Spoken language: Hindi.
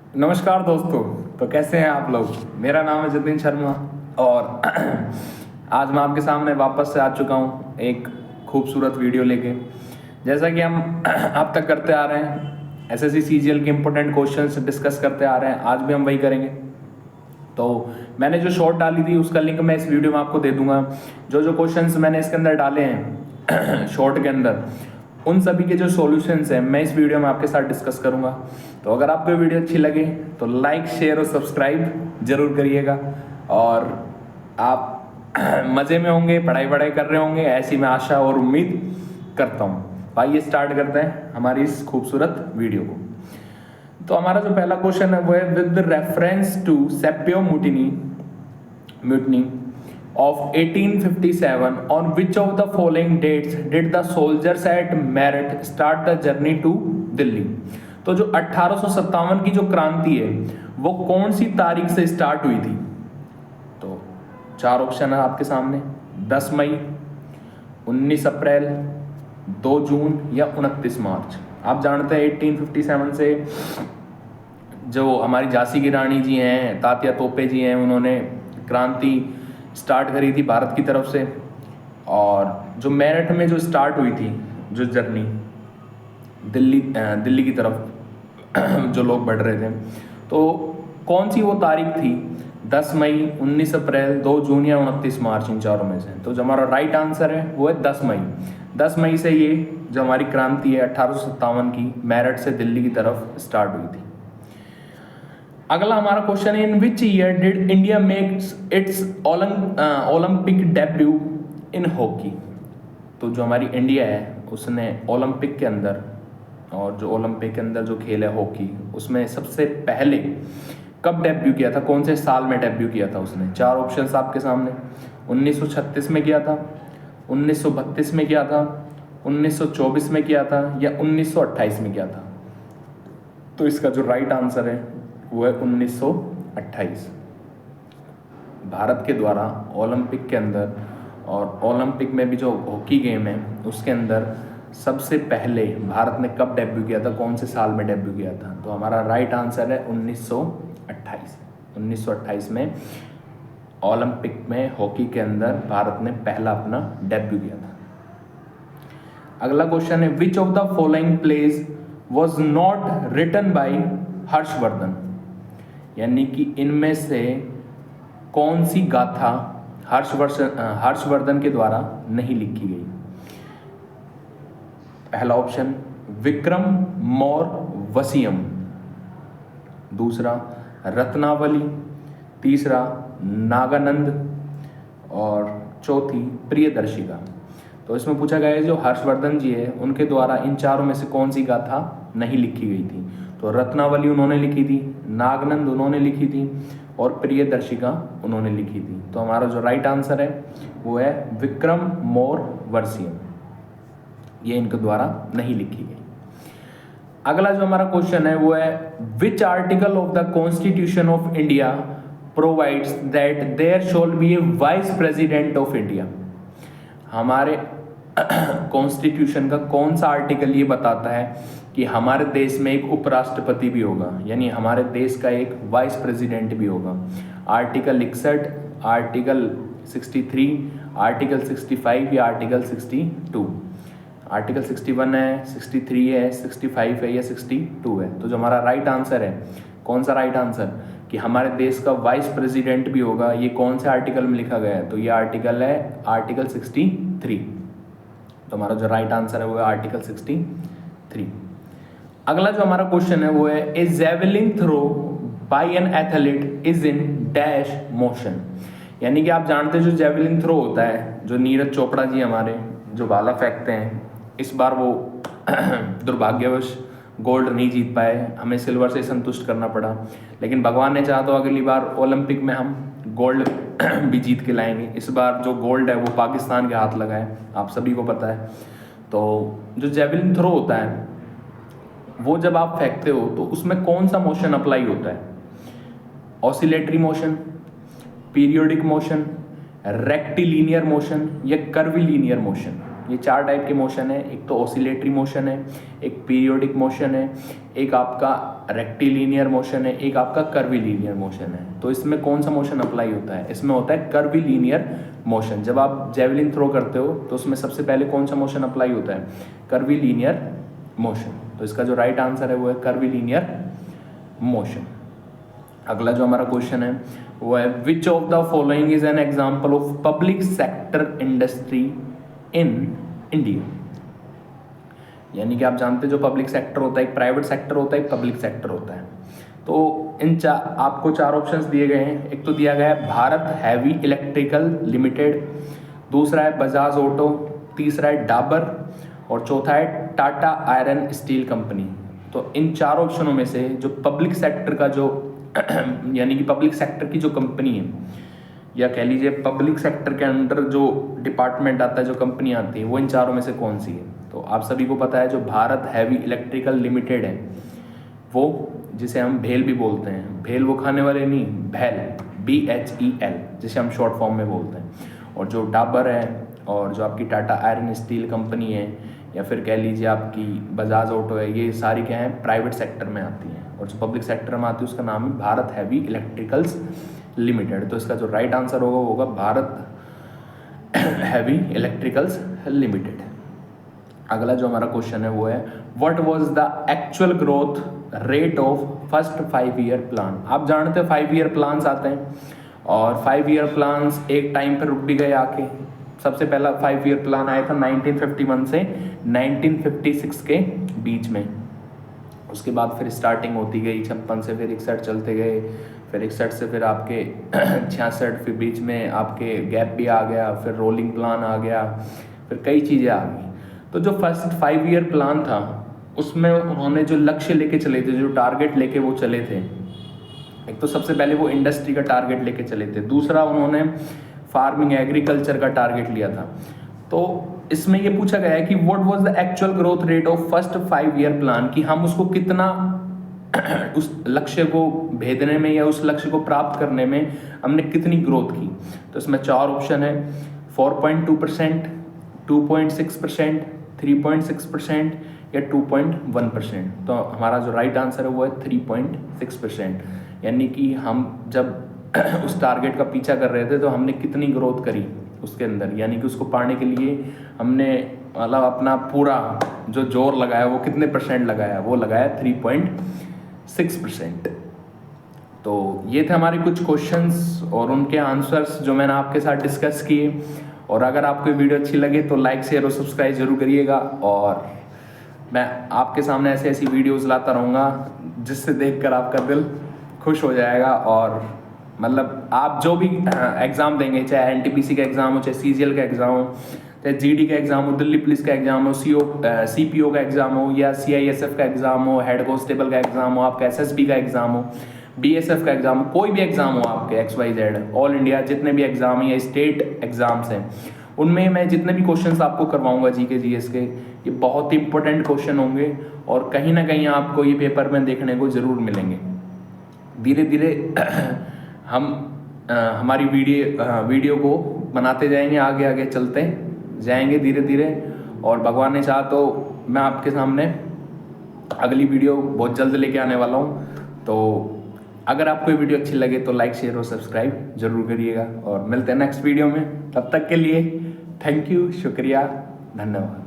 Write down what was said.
नमस्कार दोस्तों। तो कैसे हैं आप लोग। मेरा नाम है जतिन शर्मा और आज मैं आपके सामने वापस से आ चुका हूँ एक खूबसूरत वीडियो लेके। जैसा कि हम अब तक करते आ रहे हैं, एसएससी सीजीएल के इंपॉर्टेंट क्वेश्चंस डिस्कस करते आ रहे हैं, आज भी हम वही करेंगे। तो मैंने जो शॉर्ट डाली थी उसका लिंक मैं इस वीडियो में आपको दे दूंगा। जो जो क्वेश्चंस मैंने इसके अंदर डाले हैं शॉर्ट के अंदर, उन सभी के जो सॉल्यूशंस हैं मैं इस वीडियो में आपके साथ डिस्कस करूंगा। तो अगर आपको ये वीडियो अच्छी लगे तो लाइक शेयर और सब्सक्राइब जरूर करिएगा। और आप मज़े में होंगे, पढ़ाई वढ़ाई कर रहे होंगे, ऐसी मैं आशा और उम्मीद करता हूँ। आइए स्टार्ट करते हैं हमारी इस खूबसूरत वीडियो को। तो हमारा जो पहला क्वेश्चन है वो है, with reference to sepoy mutiny of 1857 on which of the following dates did the soldiers at Meerut start the journey to Delhi. तो जो 1857 की जो क्रांति है वो कौन सी तारीख से स्टार्ट हुई थी। तो चार ऑप्शन है आपके सामने, 10 मई, 19 अप्रैल, 2 जून या 29 मार्च। आप जानते हैं 1857 से जो हमारी झांसी की रानी जी हैं, तात्या तोपे जी हैं, उन्होंने क्रांति स्टार्ट करी थी भारत की तरफ से। और जो मेरठ में जो स्टार्ट हुई थी जो जर्नी दिल्ली की तरफ जो लोग बढ़ रहे थे, तो कौन सी वो तारीख थी, 10 मई, 19 अप्रैल, 2 जून या 29 मार्च, इन चारों में से। तो जो हमारा राइट आंसर है वो है 10 मई। 10 मई से ये जो हमारी क्रांति है 1857 की, मेरठ से दिल्ली की तरफ स्टार्ट हुई थी। अगला हमारा क्वेश्चन है, in which year did India makes its Olympic debut in hockey. तो जो हमारी इंडिया है उसने ओलंपिक के अंदर, और जो ओलंपिक के अंदर जो खेल है हॉकी, उसमें सबसे पहले कब डेब्यू किया था, कौन से साल में डेब्यू किया था उसने। चार ऑप्शंस आपके सामने, 1936 में किया था, 1932 में किया था, 1924 में किया था या 1928 में किया था। तो इसका जो राइट आंसर है वो है 1928। भारत के द्वारा ओलंपिक के अंदर, और ओलंपिक में भी जो हॉकी गेम है उसके अंदर सबसे पहले भारत ने कब डेब्यू किया था, कौन से साल में डेब्यू किया था। तो हमारा राइट आंसर है 1928। 1928 में ओलंपिक में हॉकी के अंदर भारत ने पहला अपना डेब्यू किया था। अगला क्वेश्चन है, which of the following plays was not written by Harshavardhan. यानी कि इनमें से कौन सी गाथा हर्षवर्धन के द्वारा नहीं लिखी गई। पहला ऑप्शन विक्रम मौर वसीयम, दूसरा रत्नावली, तीसरा नागानंद और चौथी प्रियदर्शिका। तो इसमें पूछा गया है जो हर्षवर्धन जी है उनके द्वारा इन चारों में से कौन सी गाथा नहीं लिखी गई थी। तो रत्नावली उन्होंने लिखी थी, नागनंद उन्होंने लिखी थी और प्रियदर्शिका उन्होंने लिखी थी। तो हमारा जो राइट आंसर है वो है विक्रम मौर वर्षियम, ये इनके द्वारा नहीं लिखी गई। अगला जो हमारा क्वेश्चन है वो है, which article of the constitution of India provides that there shall be a vice president of India. हमारे कॉन्स्टिट्यूशन का कौन सा आर्टिकल ये बताता है कि हमारे देश में एक उपराष्ट्रपति भी होगा, यानी हमारे देश का एक वाइस प्रेसिडेंट भी होगा। आर्टिकल 61, आर्टिकल 63, आर्टिकल 65 या आर्टिकल 62। आर्टिकल 61 है, 63 है, 65 है या 62 है। तो जो हमारा राइट आंसर है, कौन सा राइट आंसर, कि हमारे देश का वाइस प्रेसिडेंट भी होगा, ये कौन से आर्टिकल में लिखा गया है। तो ये आर्टिकल है आर्टिकल 63। तो हमारा जो राइट आंसर है वो है आर्टिकल 63। अगला जो हमारा क्वेश्चन है वो है, a javelin throw by an athlete is in dash motion. यानी कि आप जानते हैं जो जेवलिन थ्रो होता है, जो नीरज चोपड़ा जी हमारे जो भाला फेंकते हैं, इस बार वो दुर्भाग्यवश गोल्ड नहीं जीत पाए, हमें सिल्वर से संतुष्ट करना पड़ा। लेकिन भगवान ने चाहा तो अगली बार ओलंपिक में हम गोल्ड भी जीत के लाएंगे। इस बार जो गोल्ड है वो पाकिस्तान के हाथ लगा है, आप सभी को पता है। तो जो जेवलिन थ्रो होता है वो जब आप फेंकते हो तो उसमें कौन सा मोशन अप्लाई होता है, oscillatory motion, periodic motion, rectilinear motion या कर्विलीनियर मोशन। ये 4 टाइप के मोशन है। एक तो ऑसिलेटरी मोशन है, एक पीरियोडिक मोशन है, एक आपका रेक्टिलिनियर मोशन है, एक आपका कर्विलीनियर मोशन है। तो इसमें कौन सा मोशन अप्लाई होता है? इसमें होता है कर्विलीनियर मोशन। जब आप जेवलिन थ्रो करते हो तो उसमें सबसे पहले कौन सा मोशन अप्लाई होता है? कर्विलीनियर मोशन। तो इसका जो राइट आंसर है वो है कर्विलीनियर मोशन। अगला जो हमारा क्वेश्चन है वो है which of the following is an example of public sector industry in India. यानी कि आप जानते हैं जो पब्लिक सेक्टर होता है, एक प्राइवेट सेक्टर होता है, एक पब्लिक सेक्टर होता है। तो आपको 4 ऑप्शंस दिए गए हैं। एक तो दिया गया है भारत हैवी इलेक्ट्रिकल लिमिटेड, दूसरा है बजाज ऑटो, तीसरा है डाबर और चौथा है टाटा आयरन स्टील कंपनी। तो इन 4 ऑप्शनों में से जो पब्लिक सेक्टर का जो यानी कि पब्लिक सेक्टर की जो कंपनी है, या कह लीजिए पब्लिक सेक्टर के अंडर जो डिपार्टमेंट आता है, जो कंपनी आती है, वो इन 4 में से कौन सी है? तो आप सभी को पता है जो भारत हैवी इलेक्ट्रिकल लिमिटेड है, वो जिसे हम भेल भी बोलते हैं, भेल वो खाने वाले नहीं, भेल BHEL जिसे हम शॉर्ट फॉर्म में बोलते हैं। और जो डाबर है और जो आपकी टाटा आयरन स्टील कंपनी है, या फिर कह लीजिए आपकी बजाज ऑटो है, ये सारी क्या है? प्राइवेट सेक्टर में आती हैं। और जो पब्लिक सेक्टर में आती है उसका नाम है भारत हैवी इलेक्ट्रिकल्स लिमिटेड। तो इसका जो राइट आंसर होगा वो होगा भारत हैवी इलेक्ट्रिकल्स लिमिटेड। अगला जो हमारा क्वेश्चन है वो है what was the actual growth rate of first 5 year plan. आप जानते हैं 5 ईयर प्लान्स आते हैं और 5 ईयर प्लान्स एक टाइम पर रुक भी गए आके। सबसे पहला 5 ईयर प्लान आया था 1951 से 1956 के बीच में। उसके बाद फिर स्टार्टिंग होती गई 56 से, फिर 61 चलते गए, फिर 61 से फिर आपके 66, फिर बीच में आपके गैप भी आ गया, फिर रोलिंग प्लान आ गया, फिर कई चीज़ें आ गई। तो जो फर्स्ट 5 ईयर प्लान था उसमें उन्होंने जो लक्ष्य लेके चले थे, जो टारगेट लेके वो चले थे, एक तो सबसे पहले वो इंडस्ट्री का टारगेट लेके चले थे, दूसरा उन्होंने फार्मिंग एग्रीकल्चर का टारगेट लिया था। तो इसमें ये पूछा गया है कि what was the actual growth rate of first 5 year plan, कि हम उसको कितना उस लक्ष्य को भेदने में या उस लक्ष्य को प्राप्त करने में हमने कितनी ग्रोथ की। तो इसमें 4 ऑप्शन है 4.2%, 2.6%, 3.6% या 2.1%। तो हमारा जो राइट आंसर है वो है 3.6%। यानी कि हम जब उस टारगेट का पीछा कर रहे थे तो हमने कितनी ग्रोथ करी उसके अंदर, यानी कि उसको पाने के लिए हमने मतलब अपना पूरा जो जोर लगाया वो कितने % लगाया, वो लगाया 3.6%। तो ये थे हमारे कुछ क्वेश्चंस और उनके आंसर्स जो मैंने आपके साथ डिस्कस किए। और अगर आपको वीडियो अच्छी लगे तो लाइक शेयर और सब्सक्राइब जरूर करिएगा। और मैं आपके सामने ऐसी वीडियोज़ लाता रहूँगा जिससे देखकर आपका दिल खुश हो जाएगा। और मतलब आप जो भी एग्ज़ाम देंगे, चाहे NTPC का एग्ज़ाम हो, चाहे CGL का एग्ज़ाम हो, चाहे GD का एग्ज़ाम हो, दिल्ली पुलिस का एग्ज़ाम हो, CPO का एग्ज़ाम हो, या CISF का एग्ज़ाम हो, हेड कांस्टेबल का एग्ज़ाम हो, आपका SSB का एग्ज़ाम हो, BSF का एग्ज़ाम हो, कोई भी एग्ज़ाम हो आपके XYZ ऑल इंडिया जितने भी एग्ज़ाम हैं या स्टेट एग्ज़ाम्स हैं, उनमें मैं जितने भी क्वेश्चंस आपको करवाऊंगा GK GS के, ये बहुत ही इंपॉर्टेंट क्वेश्चन होंगे और कहीं ना कहीं आपको ये पेपर में देखने को ज़रूर मिलेंगे। धीरे धीरे हम हमारी वीडियो को बनाते जाएंगे, आगे आगे चलते जाएंगे धीरे धीरे। और भगवान ने चाहा तो मैं आपके सामने अगली वीडियो बहुत जल्द लेके आने वाला हूँ। तो अगर आपको ये वीडियो अच्छी लगे तो लाइक शेयर और सब्सक्राइब जरूर करिएगा। और मिलते हैं नेक्स्ट वीडियो में, तब तक के लिए थैंक यू, शुक्रिया, धन्यवाद।